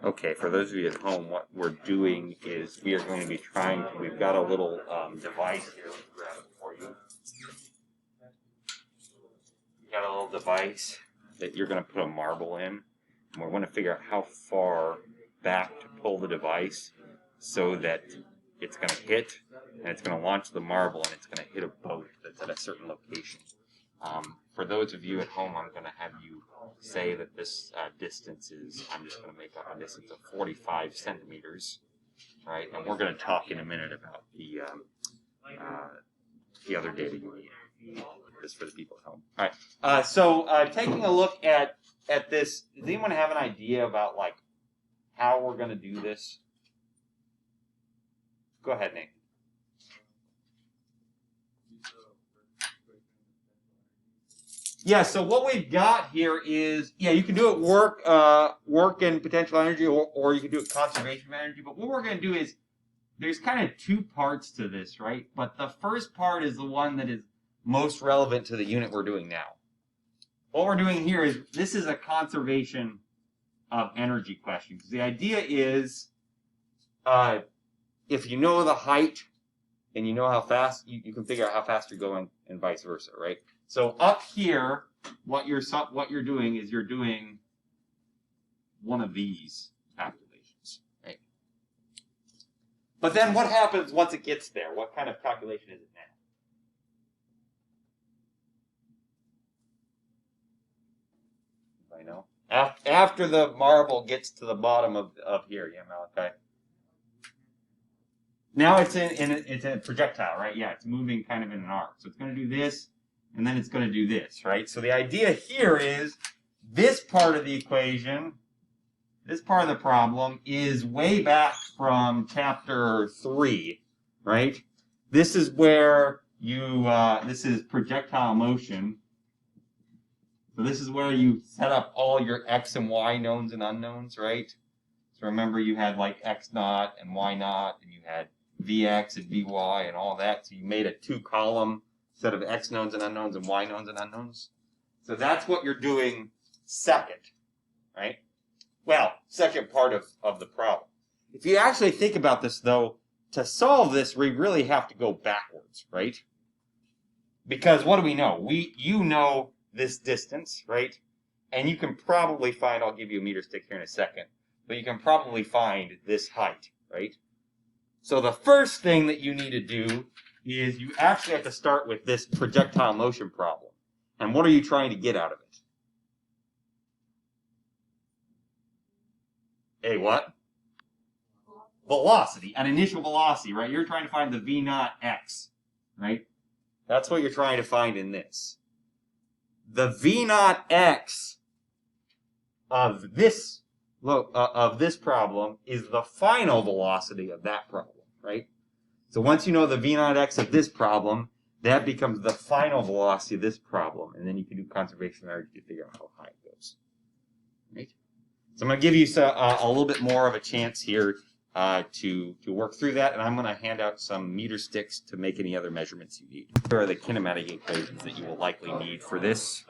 Okay, for those of you at home, what we're doing is we are going to be we've got a little device here. Let me grab it for you. We've got a little device that you're going to put a marble in, and we're going to figure out how far back to pull the device so that it's going to hit, and it's going to launch the marble, and it's going to hit a boat that's at a certain location. For those of you at home, I'm going to have you say that this distance is, I'm just going to make up a distance of 45 centimeters, right? And we're going to talk in a minute about the other data you need. This for the people at home. All right. So taking a look at this, does anyone have an idea about like how we're going to do this? Go ahead, Nate. Yeah, so what we've got here is, you can do it work and potential energy, or you can do it conservation of energy. But what we're going to do is, there's kind of two parts to this, right? But the first part is the one that is most relevant to the unit we're doing now. What we're doing here is, this is a conservation of energy question. The idea is, if you know the height and you know how fast, you can figure out how fast you're going and vice versa, right? So up here, what you're doing is you're doing one of these calculations, right? But then what happens once it gets there? What kind of calculation is it now? I know. After the marble gets to the bottom of here, yeah, Malachi. Now it's it's a projectile, right? Yeah, it's moving kind of in an arc. So it's going to do this, and then it's going to do this, right? So the idea here is this part of the equation, this part of the problem, is way back from chapter 3, right? This is where this is projectile motion. So this is where you set up all your x and y knowns and unknowns, right? So remember you had like x naught and y naught, and you had Vx and Vy and all that. So you made a 2-column set of x knowns and unknowns and y knowns and unknowns. So that's what you're doing second, right? Well, second part of the problem. If you actually think about this, though, to solve this, we really have to go backwards, right? Because what do we know? You know this distance, right? And you can probably find, I'll give you a meter stick here in a second, but you can probably find this height, right? So the first thing that you need to do is you actually have to start with this projectile motion problem. And what are you trying to get out of it? A what? Velocity, an initial velocity, right? You're trying to find the V naught x, right? That's what you're trying to find in this. The V naught x of this problem is the final velocity of that problem, right? So once you know the V naught x of this problem, that becomes the final velocity of this problem, and then you can do conservation of energy to figure out how high it goes. Right? So I'm going to give you a little bit more of a chance here to work through that, and I'm going to hand out some meter sticks to make any other measurements you need. Here are the kinematic equations that you will likely need for this.